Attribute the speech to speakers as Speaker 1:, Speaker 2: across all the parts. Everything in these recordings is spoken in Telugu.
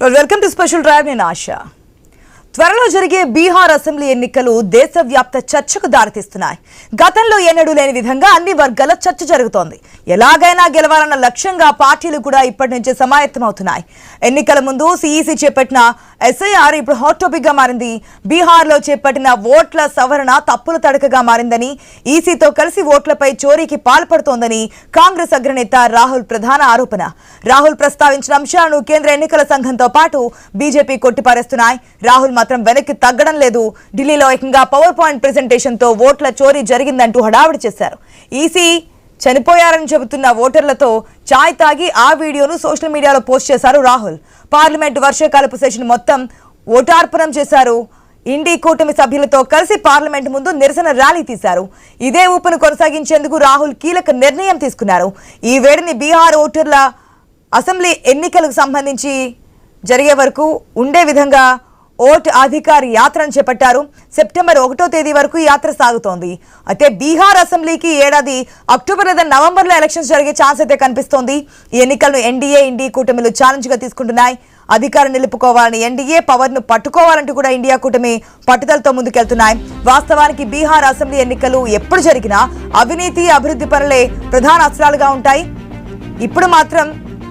Speaker 1: Welcome to special drive. నేను ఆశ. త్వరలో జరిగే బీహార్ అసెంబ్లీ ఎన్నికలు దేశవ్యాప్త చర్చకు దారితీస్తున్నాయి. గతంలో ఎన్నడూ లేని విధంగా అన్ని వర్గాల చర్చ జరుగుతోంది. ఎలాగైనా గెలవాలన్న లక్ష్యంగా పార్టీలు కూడా ఇప్పటి నుంచే సమాయత్తమవుతున్నాయి. ఎన్నికల ముందు సిఈసి చేపట్టిన ఎస్ఐఆర్ ఇప్పుడు హాట్ టాపిక్ గా మారింది. బీహార్లో చేపట్టిన ఓట్ల సవరణ తప్పుల తడకగా మారిందని, ఈసీతో కలిసి ఓట్లపై చోరీకి పాల్పడుతోందని కాంగ్రెస్ అగ్రనేత రాహుల్ ప్రధాన ఆరోపణ. రాహుల్ ప్రస్తావించిన అంశాలను కేంద్ర ఎన్నికల సంఘంతో పాటు బీజేపీ కొట్టిపారేస్తున్నాయి. రాహుల్ మాత్రం వెనక్కి తగ్గడం లేదు. ఢిల్లీలో ఏకంగా పవర్ పాయింట్ ప్రెజెంటేషన్ తో ఓట్ల చోరీ జరిగిందంటూ హడావిడి చేశారు. ఈసీ చనిపోయారని చెబుతున్న ఓటర్లతో చాయ్ తాగి ఆ వీడియోను సోషల్ మీడియాలో పోస్ట్ చేశారు రాహుల్. పార్లమెంటు వర్షాకాలపు సెషన్ మొత్తం ఓటార్పణం చేశారు. ఇండి కూటమి సభ్యులతో కలిసి పార్లమెంటు ముందు నిరసన ర్యాలీ తీశారు. ఇదే ఊపును కొనసాగించేందుకు రాహుల్ కీలక నిర్ణయం తీసుకున్నారు. ఈ వేడిని బీహార్ ఓటర్ల అసెంబ్లీ ఎన్నికలకు సంబంధించి జరిగే వరకు ఉండే విధంగా ఓట్ అధికార్ యాత్రను చేపట్టారు. సెప్టెంబర్ 1వ తేదీ వరకు యాత్ర సాగుతోంది. అయితే బీహార్ అసెంబ్లీకి ఏడాది అక్టోబర్ లేదా నవంబర్లో ఎలక్షన్స్ జరిగే ఛాన్స్ అయితే కనిపిస్తోంది. ఈ ఎన్నికలను ఎన్డీఏ ఇండి కూటమిలు ఛాలెంజ్ గా తీసుకుంటున్నాయి. అధికారం నిలుపుకోవాలని ఎన్డీఏ, పవర్ ను పట్టుకోవాలంటూ కూడా ఇండియా కూటమి పట్టుదలతో ముందుకెళ్తున్నాయి. వాస్తవానికి బీహార్ అసెంబ్లీ ఎన్నికలు ఎప్పుడు జరిగినా అవినీతి, అభివృద్ధి పనులే ప్రధాన అస్త్రాలుగా ఉంటాయి. ఇప్పుడు మాత్రం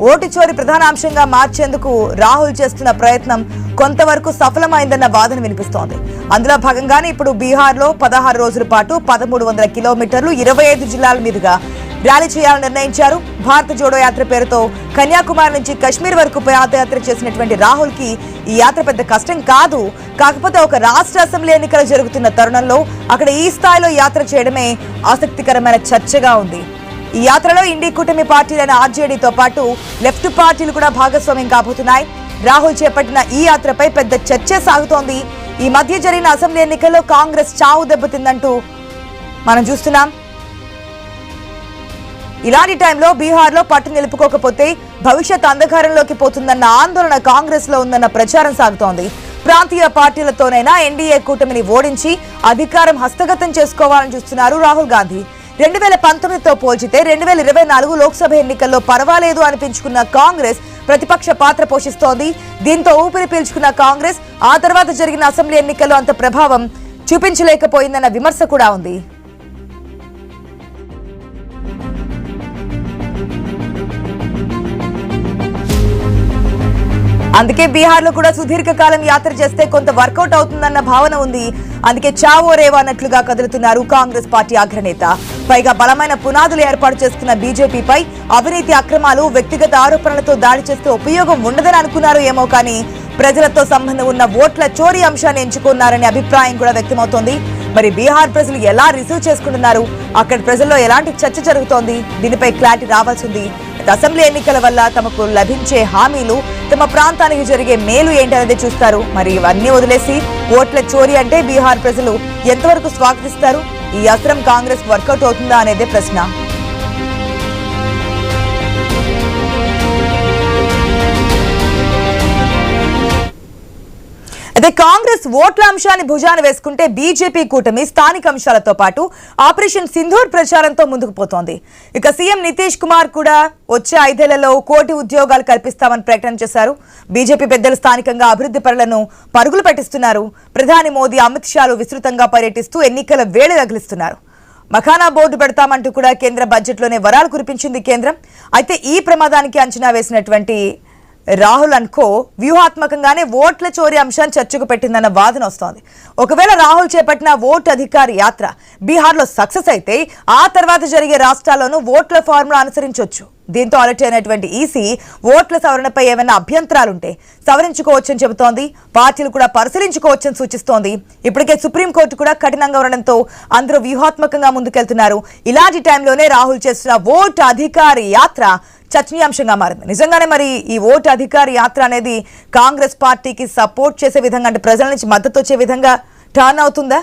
Speaker 1: ఓటు చోరీ ప్రధాన అంశంగా మార్చేందుకు రాహుల్ చేస్తున్న ప్రయత్నం కొంతవరకు సఫలమైందన్న వాదన వినిపిస్తోంది. అందులో భాగంగానే ఇప్పుడు బీహార్లో 16 రోజుల పాటు 1300 కిలోమీటర్లు 25 జిల్లాల మీదుగా ర్యాలీ చేయాలని నిర్ణయించారు. భారత్ జోడో యాత్ర పేరుతో కన్యాకుమారి నుంచి కశ్మీర్ వరకు పాదయాత్ర చేసినటువంటి రాహుల్ కి ఈ యాత్ర పెద్ద కష్టం కాదు. కాకపోతే ఒక రాష్ట్ర అసెంబ్లీ ఎన్నికలు జరుగుతున్న తరుణంలో అక్కడ ఈ స్థాయిలో యాత్ర చేయడమే ఆసక్తికరమైన చర్చగా ఉంది. ఈ యాత్రలో ఇండి కూటమి పార్టీలైన ఆర్జేడీతో పాటు లెఫ్ట్ పార్టీలు కూడా భాగస్వామ్యం కాబోతున్నాయి. రాహుల్ చేపట్టిన ఈ యాత్రపై పెద్ద చర్చ సాగుతోంది. ఈ మధ్య జరిగిన అసెంబ్లీ ఎన్నికల్లో కాంగ్రెస్ చావు దెబ్బతిందంటూ మనం చూస్తున్నాం. ఇలాంటి టైంలో బీహార్లో పట్టు నిలుపుకోకపోతే భవిష్యత్ అంధకారంలోకి పోతుందన్న ఆందోళన కాంగ్రెస్ లో ఉందన్న ప్రచారం సాగుతోంది. ప్రాంతీయ పార్టీలతోనైనా ఎన్డీఏ కూటమిని ఓడించి అధికారం హస్తగతం చేసుకోవాలని చూస్తున్నారు రాహుల్ గాంధీ. 2019తో పోల్చితే 2024 లోక్సభ ఎన్నికల్లో పర్వాలేదు అనిపించుకున్న కాంగ్రెస్ ప్రతిపక్ష పాత్ర పోషిస్తోంది. దీంతో ఊపిరి పీల్చుకున్న కాంగ్రెస్ ఆ తర్వాత జరిగిన అసెంబ్లీ ఎన్నికల్లో అంత ప్రభావం చూపించలేకపోయిందన్న విమర్శ కూడా ఉంది. అందుకే బీహార్లో కూడా సుదీర్ఘకాలం యాత్ర చేస్తే కొంత వర్కౌట్ అవుతుందన్న భావన ఉంది. అందుకే చావో రేవో అన్నట్లుగా కదులుతున్నారు కాంగ్రెస్ పార్టీ అగ్రనేత. పైగా బలమైన పునాదులు ఏర్పాటు చేసుకున్న బీజేపీపై అవినీతి, అక్రమాలు, వ్యక్తిగత ఆరోపణలతో దాడి చేస్తే ఉపయోగం ఉండదని అనుకున్నారు ఏమో కానీ ప్రజలతో సంబంధం ఉన్న ఓట్ల చోరీ అంశాన్ని ఎంచుకున్నారనే అభిప్రాయం కూడా వ్యక్తమవుతోంది. మరి బీహార్ ప్రజలు ఎలా రిసీవ్ చేసుకుంటున్నారు, అక్కడ ప్రజల్లో ఎలాంటి చర్చ జరుగుతోంది, దీనిపై క్లారిటీ రావాల్సింది. అసెంబ్లీ ఎన్నికల వల్ల తమకు లభించే హామీలు, తమ ప్రాంతానికి జరిగే మేలు ఏంటనేది చూస్తారు. మరి ఇవన్నీ వదిలేసి ఓట్ల చోరీ అంటే బీహార్ ప్రజలు ఎంతవరకు స్వాగతిస్తారు? ఈ అస్త్రం కాంగ్రెస్ వర్కౌట్ అవుతుందా అనేదే ప్రశ్న. అయితే కాంగ్రెస్ ఓట్ల అంశాన్ని భుజాన వేసుకుంటే బీజేపీ కూటమి స్థానిక అంశాలతో పాటు ఆపరేషన్ సింధూర్ ప్రచారంతో ముందుకు పోతోంది. ఇక సీఎం నితీష్ కుమార్ కూడా వచ్చే 5 ఏళ్లలో 1 కోటి ఉద్యోగాలు కల్పిస్తామని ప్రకటన చేశారు. బీజేపీ పెద్దలు స్థానికంగా అభివృద్ధి పనులను పరుగులు పెట్టిస్తున్నారు. ప్రధాని మోదీ, అమిత్ షాలు విస్తృతంగా పర్యటిస్తూ ఎన్నికల వేళ తగిలిస్తున్నారు. మఖానా బోర్డు పెడతామంటూ కూడా కేంద్ర బడ్జెట్లోనే వరాలు కురిపించింది కేంద్రం. అయితే ఈ ప్రమాదానికి అంచనా వేసినటువంటి రాహుల్ అనుకో వ్యూహాత్మకంగానే ఓట్ల చోరీ అంశాన్ని చర్చకు పెట్టిందన్న వాదన వస్తోంది. ఒకవేళ రాహుల్ చేపట్టిన ఓట్ అధికార్ యాత్ర బీహార్లో సక్సెస్ అయితే ఆ తర్వాత జరిగే రాష్ట్రాల్లోనూ ఓట్ల ఫార్ములా అనుసరించవచ్చు. దీంతో అలర్ట్ అయినటువంటి ఈసీ ఓట్ల సవరణపై ఏమైనా అభ్యంతరాలుంటే సవరించుకోవచ్చని చెబుతోంది. పార్టీలు కూడా పరిశీలించుకోవచ్చని సూచిస్తోంది. ఇప్పటికే సుప్రీంకోర్టు కూడా కఠినంగా ఉండడంతో అందరూ వ్యూహాత్మకంగా ముందుకెళ్తున్నారు. ఇలాంటి టైంలోనే రాహుల్ చేస్తున్న ఓట్ అధికార్ యాత్ర చర్చనీయాంశంగా మారింది. నిజంగానే మరి ఈ ఓటు అధికార యాత్ర అనేది కాంగ్రెస్ పార్టీకి సపోర్ట్ చేసే విధంగా, అంటే ప్రజల నుంచి మద్దతు వచ్చే విధంగా టర్న్ అవుతుందా?